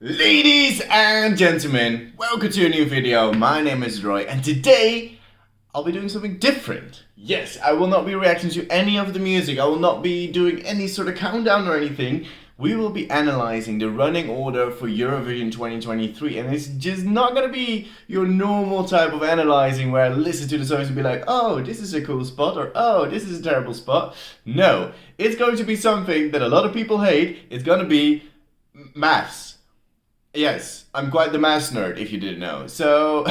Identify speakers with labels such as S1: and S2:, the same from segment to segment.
S1: Ladies and gentlemen, welcome to a new video. My name is Roy and today I'll be doing something different. Yes, I will not be reacting to any of the music. I will not be doing any sort of countdown or anything. We will be analyzing the running order for Eurovision 2023, and it's just not going to be your normal type of analyzing where I listen to the songs and be like, oh, this is a cool spot, or oh, this is a terrible spot. No, it's going to be something that a lot of people hate. It's going to be maths. Yes, I'm quite the maths nerd, if you didn't know. So,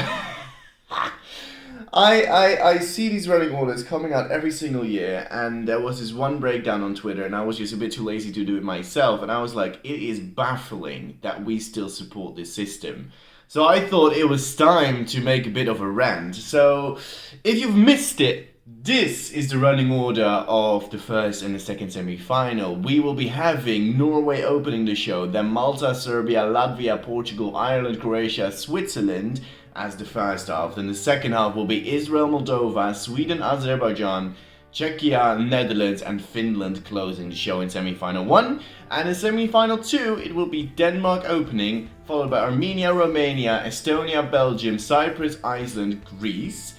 S1: I see these running orders coming out every single year, and there was this one breakdown on Twitter, and I was just a bit too lazy to do it myself, and I was like, it is baffling that we still support this system. So I thought it was time to make a bit of a rant. So, if you've missed it, this is the running order of the first and the second semi-final. We will be having Norway opening the show, then Malta, Serbia, Latvia, Portugal, Ireland, Croatia, Switzerland as the first half. Then the second half will be Israel, Moldova, Sweden, Azerbaijan, Czechia, Netherlands and Finland closing the show in semi-final 1. And in semi-final 2 it will be Denmark opening, followed by Armenia, Romania, Estonia, Belgium, Cyprus, Iceland, Greece.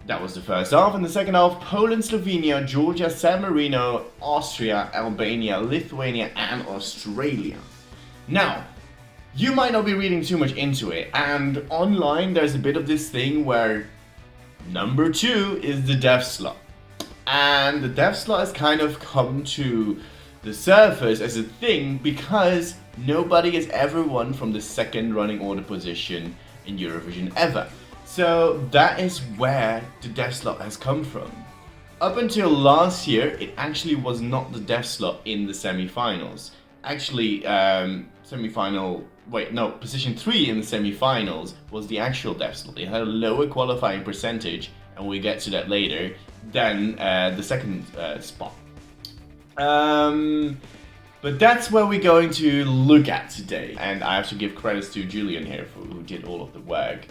S1: That was the first half. In the second half, Poland, Slovenia, Georgia, San Marino, Austria, Albania, Lithuania and Australia. Now, you might not be reading too much into it, and online there's a bit of this thing where number 2 is the dev slot. And the dev slot has kind of come to the surface as a thing because nobody has ever won from the second running order position in Eurovision ever. So that is where the dev slot has come from. Up until last year, it actually was not the dev slot in the semi-finals. Actually, position 3 in the semi-finals was the actual dev slot. It had a lower qualifying percentage, and we'll get to that later, than the second spot. But that's where we're going to look at today. And I have to give credits to Julien here, who did all of the work.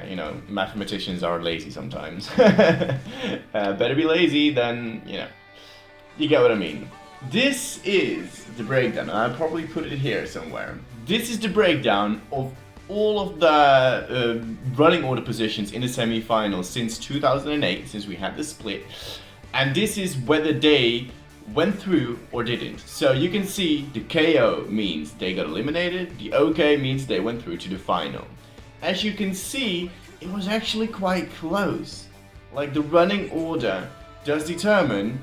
S1: You know, mathematicians are lazy sometimes. Better be lazy than, you get what I mean. This is the breakdown. I'll probably put it here somewhere. This is the breakdown of all of the running order positions in the semi-finals since 2008, since we had the split. And this is whether they went through or didn't. So you can see the KO means they got eliminated, the OK means they went through to the final. As you can see, it was actually quite close. Like, the running order does determine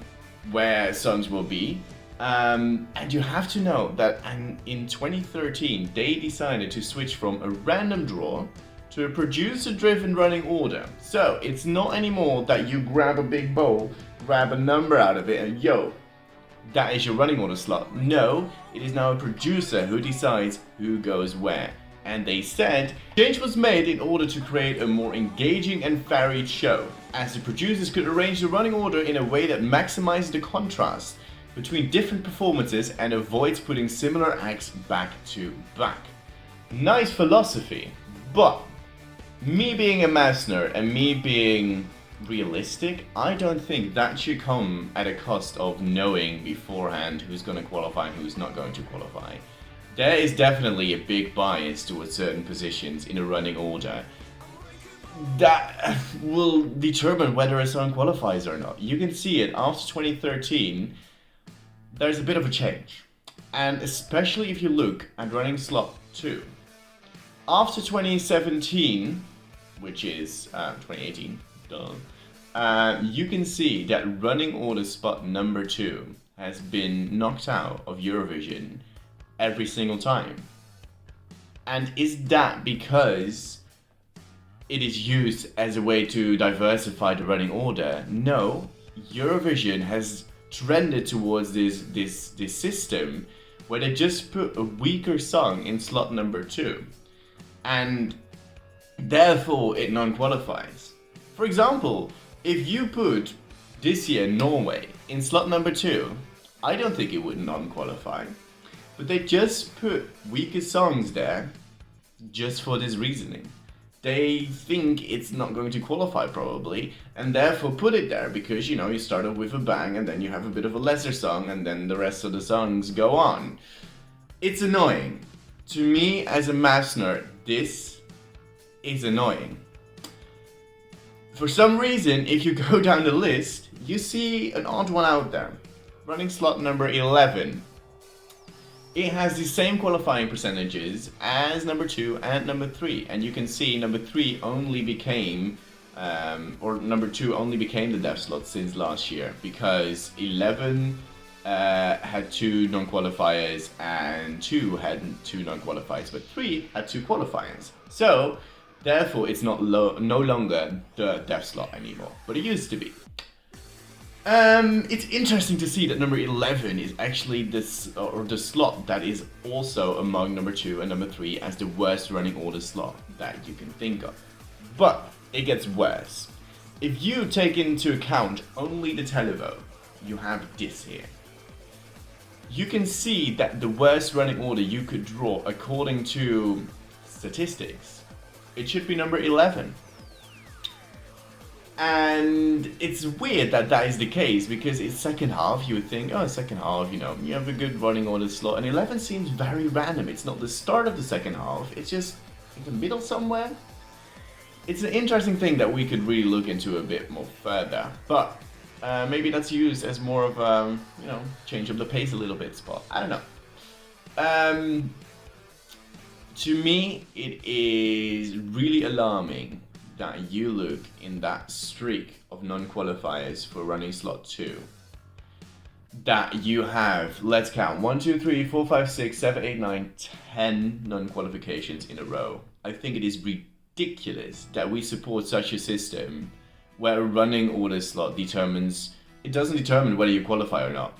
S1: where songs will be. And you have to know that in 2013, they decided to switch from a random draw to a producer-driven running order. So, it's not anymore that you grab a big bowl, grab a number out of it, and yo, that is your running order slot. No, it is now a producer who decides who goes where. And they said, change was made in order to create a more engaging and varied show, as the producers could arrange the running order in a way that maximized the contrast between different performances and avoids putting similar acts back to back. Nice philosophy, but me being a maths nerd and me being realistic, I don't think that should come at a cost of knowing beforehand who's going to qualify and who's not going to qualify. There is definitely a big bias towards certain positions in a running order that will determine whether a song qualifies or not. You can see it after 2013, there's a bit of a change. And especially if you look at running slot 2. After 2017, which is 2018, you can see that running order spot number 2 has been knocked out of Eurovision every single time. And is that because it is used as a way to diversify the running order? No, Eurovision has trended towards this system where they just put a weaker song in slot number 2 and therefore it non-qualifies. For example, if you put this year Norway in slot number 2, I don't think it would non-qualify. But they just put weaker songs there just for this reasoning. They think it's not going to qualify probably, and therefore put it there because, you start off with a bang and then you have a bit of a lesser song and then the rest of the songs go on. It's annoying. To me, as a maths nerd, this is annoying. For some reason, if you go down the list, you see an odd one out there. Running slot number 11. It has the same qualifying percentages as number 2 and number 3. And you can see number 3 only became, or number 2 only became the dev slot since last year. Because 11 had 2 non-qualifiers and 2 had 2 non-qualifiers. But 3 had 2 qualifiers. So, therefore, it's no longer the dev slot anymore. But it used to be. It's interesting to see that number 11 is actually the slot that is also among number 2 and number 3 as the worst running order slot that you can think of. But it gets worse. If you take into account only the televote, you have this here. You can see that the worst running order you could draw according to statistics, it should be number 11. And it's weird that that is the case, because it's second half, you would think, oh, second half, you know, you have a good running order slot, and 11 seems very random. It's not the start of the second half, it's just in the middle somewhere. It's an interesting thing that we could really look into a bit more further, but maybe that's used as more of a, you know, change up the pace a little bit spot. I don't know. To me, it is really alarming that you look in that streak of non-qualifiers for running slot 2. That you have, let's count, 1, 2, 3, 4, 5, 6, 7, 8, 9, 10 non-qualifications in a row. I think it is ridiculous that we support such a system where a running order slot doesn't determine whether you qualify or not.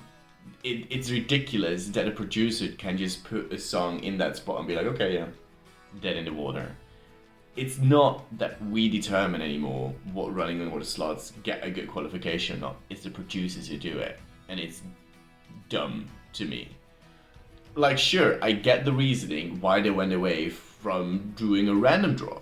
S1: It's ridiculous that a producer can just put a song in that spot and be like, okay, yeah, dead in the water. It's not that we determine anymore what running order slots get a good qualification or not. It's the producers who do it. And it's dumb to me. Like, sure, I get the reasoning why they went away from doing a random draw.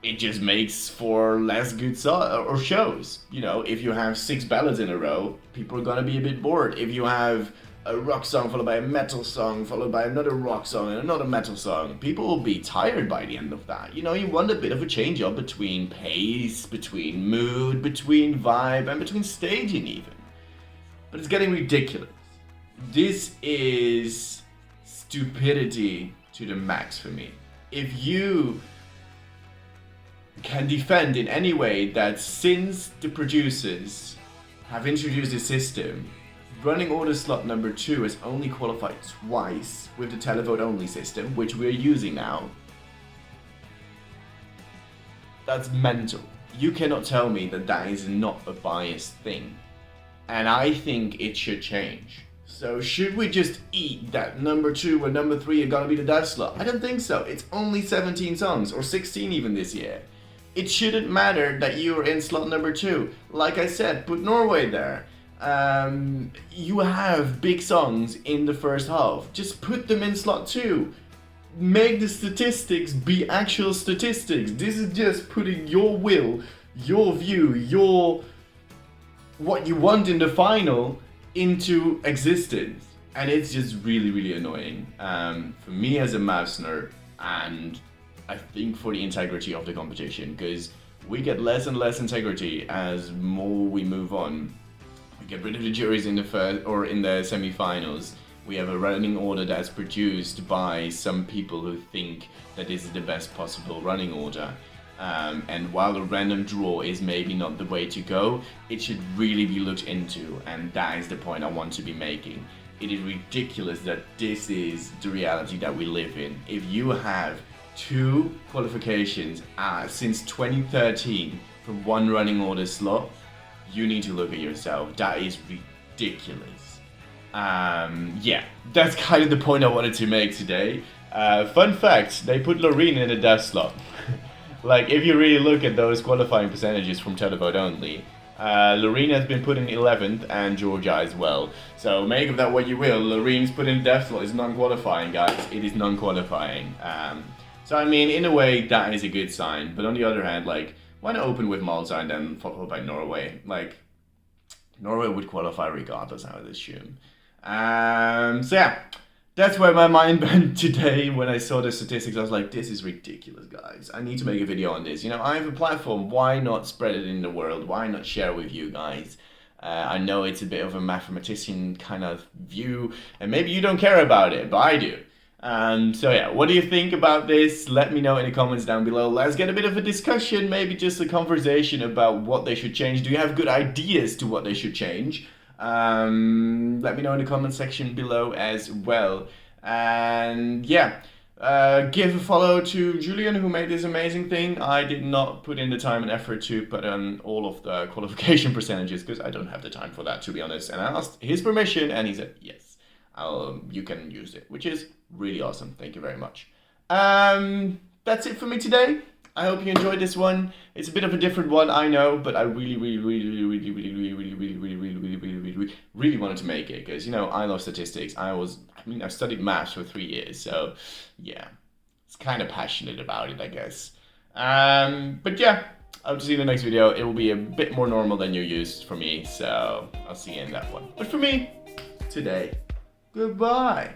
S1: It just makes for less good shows. You know, if you have 6 ballads in a row, people are gonna be a bit bored. If you have a rock song followed by a metal song, followed by another rock song and another metal song, people will be tired by the end of that. You know, you want a bit of a change up between pace, between mood, between vibe, and between staging even. But it's getting ridiculous. This is stupidity to the max for me. If you can defend in any way that since the producers have introduced this system, running order slot number 2 has only qualified twice with the televote only system, which we're using now. That's mental. You cannot tell me that that is not a biased thing. And I think it should change. So should we just eat that number 2 and number 3 are gonna be the dev slot? I don't think so. It's only 17 songs, or 16 even this year. It shouldn't matter that you're in slot number 2. Like I said, put Norway there. You have big songs in the first half. Just put them in slot 2. Make the statistics be actual statistics. This is just putting your will, your view, what you want in the final into existence. And it's just really, really annoying. For me as a mouse nerd, and I think for the integrity of the competition, because we get less and less integrity as more we move on. We get rid of the juries in the first or in the semi-finals. We have a running order that's produced by some people who think that this is the best possible running order. And while a random draw is maybe not the way to go, it should really be looked into, and that is the point I want to be making. It is ridiculous that this is the reality that we live in. If you have 2 qualifications since 2013 from one running order slot, you need to look at yourself. That is ridiculous. Yeah, that's kind of the point I wanted to make today. Fun fact, they put Loreen in a dev slot. Like, if you really look at those qualifying percentages from televote only, Loreen has been put in 11th and Georgia as well. So make of that what you will. Loreen's put in dev slot. It's non-qualifying, guys. It is non-qualifying. So I mean, in a way, that is a good sign. But on the other hand, like, why not open with Malta and then followed by Norway? Like, Norway would qualify regardless, I would assume. So yeah, that's where my mind went today when I saw the statistics. I was like, this is ridiculous, guys. I need to make a video on this. You know, I have a platform. Why not spread it in the world? Why not share with you guys? I know it's a bit of a mathematician kind of view, and maybe you don't care about it, but I do. So yeah, what do you think about this? Let me know in the comments down below. Let's get a bit of a discussion, maybe just a conversation about what they should change. Do you have good ideas to what they should change? Let me know in the comment section below as well. And yeah, give a follow to Julien, who made this amazing thing. I did not put in the time and effort to put on all of the qualification percentages because I don't have the time for that, to be honest. And I asked his permission and he said yes, you can use it, which is really awesome. Thank you very much. That's it for me today. I hope you enjoyed this one. It's a bit of a different one, I know, but I really wanted to make it because, you know, I love statistics. I studied maths for 3 years, so yeah, it's kind of passionate about it, I guess. But yeah, I'll see you in the next video. It will be a bit more normal than you're used for me, so I'll see you in that one. But for me, today, goodbye.